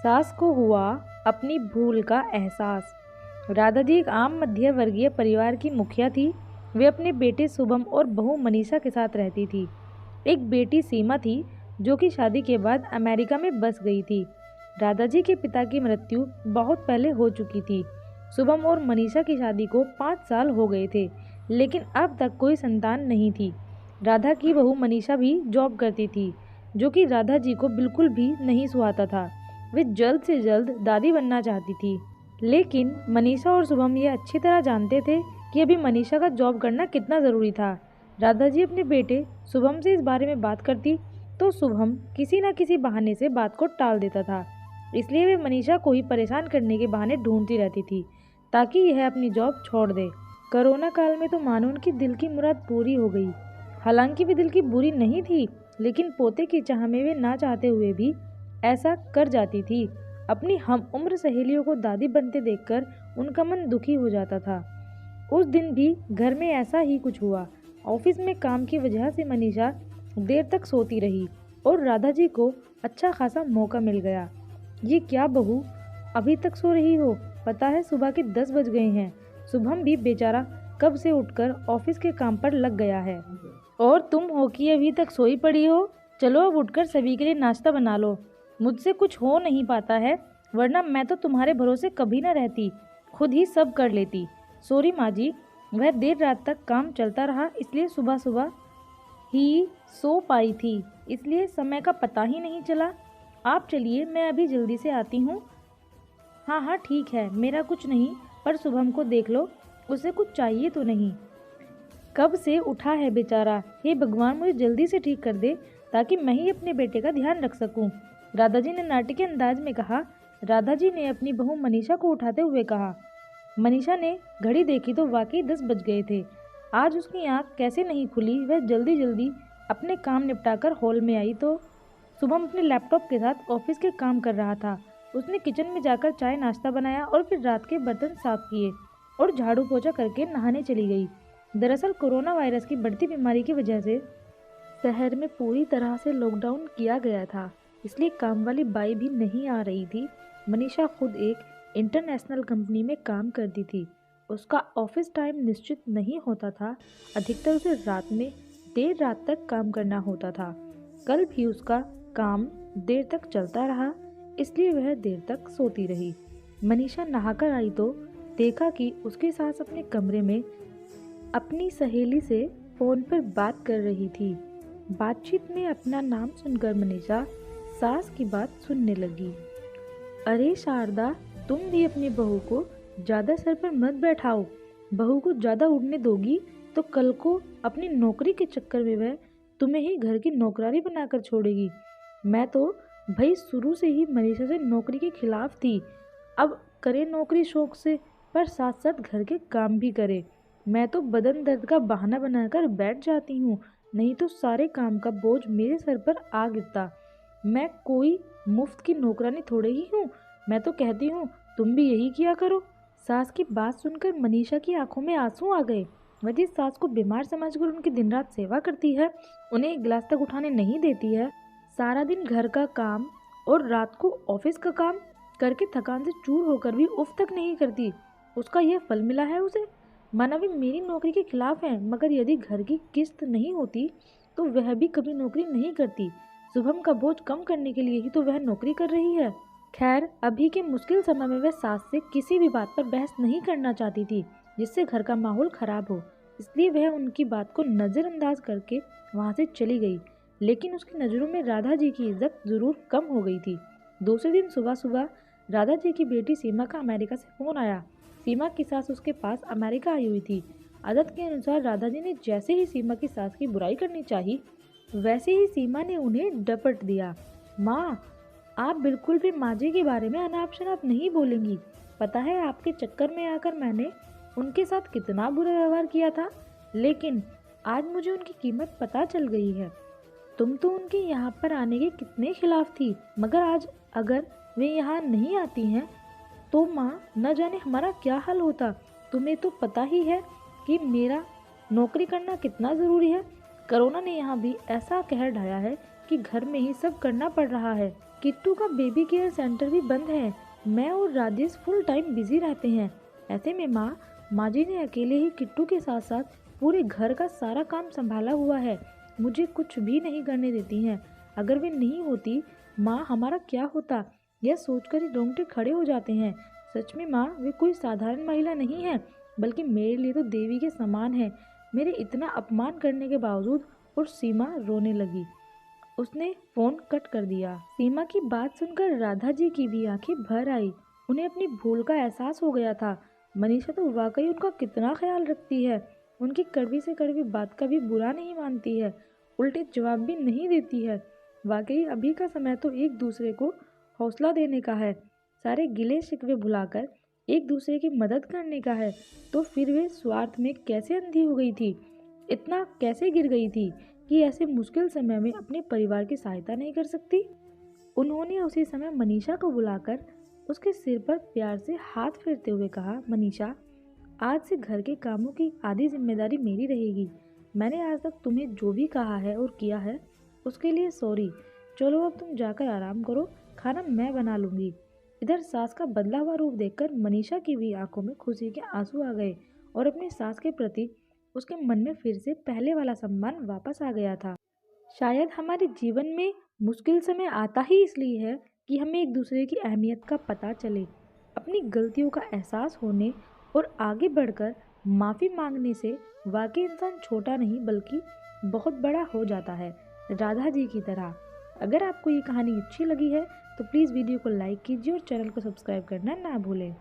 सास को हुआ अपनी भूल का एहसास। राधा जी एक आम मध्य वर्गीय परिवार की मुखिया थी। वे अपने बेटे शुभम और बहू मनीषा के साथ रहती थी। एक बेटी सीमा थी जो कि शादी के बाद अमेरिका में बस गई थी। राधा जी के पिता की मृत्यु बहुत पहले हो चुकी थी। शुभम और मनीषा की शादी को 5 साल हो गए थे, लेकिन अब तक कोई संतान नहीं थी। राधा की बहू मनीषा भी जॉब करती थी, जो कि राधा जी को बिल्कुल भी नहीं सुहाता था। वे जल्द से जल्द दादी बनना चाहती थी, लेकिन मनीषा और शुभम ये अच्छी तरह जानते थे कि अभी मनीषा का जॉब करना कितना ज़रूरी था। राधा जी अपने बेटे शुभम से इस बारे में बात करती तो शुभम किसी न किसी बहाने से बात को टाल देता था। इसलिए वे मनीषा को ही परेशान करने के बहाने ढूंढती रहती थी ताकि यह अपनी जॉब छोड़ दे। कोरोना काल में तो मानो उनकी दिल की मुराद पूरी हो गई। हालांकि वे दिल की बुरी नहीं थी, लेकिन पोते की चाह में वे ना चाहते हुए भी ऐसा कर जाती थी। अपनी हम उम्र सहेलियों को दादी बनते देखकर उनका मन दुखी हो जाता था। उस दिन भी घर में ऐसा ही कुछ हुआ। ऑफिस में काम की वजह से मनीषा देर तक सोती रही और राधा जी को अच्छा खासा मौका मिल गया। ये क्या बहू, अभी तक सो रही हो? पता है सुबह के 10 बज गए हैं। शुभम भी बेचारा कब से उठकर ऑफिस के काम पर लग गया है और तुम हो कि अभी तक सोई पड़ी हो। चलो अब उठकर सभी के लिए नाश्ता बना लो। मुझसे कुछ हो नहीं पाता है, वरना मैं तो तुम्हारे भरोसे कभी ना रहती, खुद ही सब कर लेती। सॉरी माँ जी, वह देर रात तक काम चलता रहा, इसलिए सुबह सुबह ही सो पाई थी, इसलिए समय का पता ही नहीं चला। आप चलिए, मैं अभी जल्दी से आती हूँ। हाँ हाँ ठीक है, मेरा कुछ नहीं, पर शुभम को देख लो, उसे कुछ चाहिए तो नहीं। कब से उठा है बेचारा। हे भगवान, मुझे जल्दी से ठीक कर दे ताकि मैं ही अपने बेटे का ध्यान रख सकूं। राधा जी ने नाटकीय अंदाज में कहा। राधा जी ने अपनी बहू मनीषा को उठाते हुए कहा। मनीषा ने घड़ी देखी तो वाकई 10 बज गए थे। आज उसकी आंख कैसे नहीं खुली। वह जल्दी जल्दी अपने काम निपटाकर हॉल में आई तो शुभम अपने लैपटॉप के साथ ऑफिस के काम कर रहा था। उसने किचन में जाकर चाय नाश्ता बनाया और फिर रात के बर्तन साफ किए और झाड़ू पोछा करके नहाने चली गई। दरअसल कोरोना वायरस की बढ़ती बीमारी की वजह से शहर में पूरी तरह से लॉकडाउन किया गया था, इसलिए काम वाली बाई भी नहीं आ रही थी। मनीषा खुद एक इंटरनेशनल कंपनी में काम करती थी। उसका ऑफिस टाइम निश्चित नहीं होता था, अधिकतर उसे रात में देर रात तक काम करना होता था। कल भी उसका काम देर तक चलता रहा, इसलिए वह देर तक सोती रही। मनीषा नहाकर आई तो देखा कि उसकी सास अपने कमरे में अपनी सहेली से फोन पर बात कर रही थी। बातचीत में अपना नाम सुनकर मनीषा सास की बात सुनने लगी। अरे शारदा, तुम भी अपनी बहू को ज़्यादा सर पर मत बैठाओ। बहू को ज़्यादा उड़ने दोगी तो कल को अपनी नौकरी के चक्कर में वह तुम्हें ही घर की नौकरानी बनाकर छोड़ेगी। मैं तो भाई शुरू से ही मनीषा से नौकरी के खिलाफ थी। अब करे नौकरी शौक से, पर साथ साथ घर के काम भी करे। मैं तो बदन दर्द का बहाना बनाकर बैठ जाती हूँ, नहीं तो सारे काम का बोझ मेरे सर पर आ गिरता। मैं कोई मुफ्त की नौकरानी थोड़े ही हूँ। मैं तो कहती हूँ तुम भी यही किया करो। सास की बात सुनकर मनीषा की आंखों में आंसू आ गए। वह जिस सास को बीमार समझकर उनकी दिन रात सेवा करती है, उन्हें एक गिलास तक उठाने नहीं देती है, सारा दिन घर का काम और रात को ऑफिस का काम करके थकान से चूर होकर भी उफ तक नहीं करती, उसका यह फल मिला है उसे। माना वे मेरी नौकरी के खिलाफ है, मगर यदि घर की किस्त नहीं होती तो वह भी कभी नौकरी नहीं करती। शुभम का बोझ कम करने के लिए ही तो वह नौकरी कर रही है। खैर, अभी के मुश्किल समय में वह सास से किसी भी बात पर बहस नहीं करना चाहती थी जिससे घर का माहौल खराब हो, इसलिए वह उनकी बात को नज़रअंदाज करके वहाँ से चली गई। लेकिन उसकी नज़रों में राधा जी की इज्जत ज़रूर कम हो गई थी। दूसरे दिन सुबह सुबह राधा जी की बेटी सीमा का अमेरिका से फ़ोन आया। सीमा की सास उसके पास अमेरिका आई हुई थी। आदत के अनुसार राधा जी ने जैसे ही सीमा की सास की बुराई करनी चाहिए, वैसे ही सीमा ने उन्हें डपट दिया। माँ, आप बिल्कुल भी माँ जी के बारे में अनाप शनाप नहीं बोलेंगी। पता है आपके चक्कर में आकर मैंने उनके साथ कितना बुरा व्यवहार किया था, लेकिन आज मुझे उनकी कीमत पता चल गई है। तुम तो उनके यहाँ पर आने के कितने खिलाफ थी, मगर आज अगर वे यहाँ नहीं आती हैं तो माँ, न जाने हमारा क्या हाल होता। तुम्हें तो पता ही है कि मेरा नौकरी करना कितना ज़रूरी है। कोरोना ने यहाँ भी ऐसा कहर ढाया है कि घर में ही सब करना पड़ रहा है। किट्टू का बेबी केयर सेंटर भी बंद है। मैं और राजेश फुल टाइम बिजी रहते हैं। ऐसे में माँ जी ने अकेले ही किट्टू के साथ साथ पूरे घर का सारा काम संभाला हुआ है। मुझे कुछ भी नहीं करने देती हैं। अगर वे नहीं होती माँ, हमारा क्या होता? यह सोचकर ही रोंगटे खड़े हो जाते हैं। सच में माँ, वे कोई साधारण महिला नहीं है, बल्कि मेरे लिए तो देवी के समान है। मेरे इतना अपमान करने के बावजूद। और सीमा रोने लगी। उसने फोन कट कर दिया। सीमा की बात सुनकर राधा जी की भी आंखें भर आई। उन्हें अपनी भूल का एहसास हो गया था। मनीषा तो वाकई उनका कितना ख्याल रखती है। उनकी कड़वी से कड़वी बात का भी बुरा नहीं मानती है, उल्टे जवाब भी नहीं देती है। वाकई अभी का समय तो एक दूसरे को हौसला देने का है, सारे गिले शिकवे भुलाकर एक दूसरे की मदद करने का है। तो फिर वे स्वार्थ में कैसे अंधी हो गई थी? इतना कैसे गिर गई थी कि ऐसे मुश्किल समय में अपने परिवार की सहायता नहीं कर सकती? उन्होंने उसी समय मनीषा को बुलाकर उसके सिर पर प्यार से हाथ फेरते हुए कहा, मनीषा, आज से घर के कामों की आधी जिम्मेदारी मेरी रहेगी। मैंने आज तक तुम्हें जो भी कहा है और किया है उसके लिए सॉरी। चलो अब तुम जाकर आराम करो, खाना मैं बना लूंगी। इधर सास का बदला हुआ रूप देखकर मनीषा की भी आंखों में खुशी के आंसू आ गए और अपनी सास के प्रति उसके मन में फिर से पहले वाला सम्मान वापस आ गया था। शायद हमारे जीवन में मुश्किल समय आता ही इसलिए है कि हमें एक दूसरे की अहमियत का पता चले। अपनी गलतियों का एहसास होने और आगे बढ़कर माफ़ी मांगने से वाकई इंसान छोटा नहीं बल्कि बहुत बड़ा हो जाता है, राधा जी की तरह। अगर आपको ये कहानी अच्छी लगी है तो प्लीज़ वीडियो को लाइक कीजिए और चैनल को सब्सक्राइब करना ना भूलें।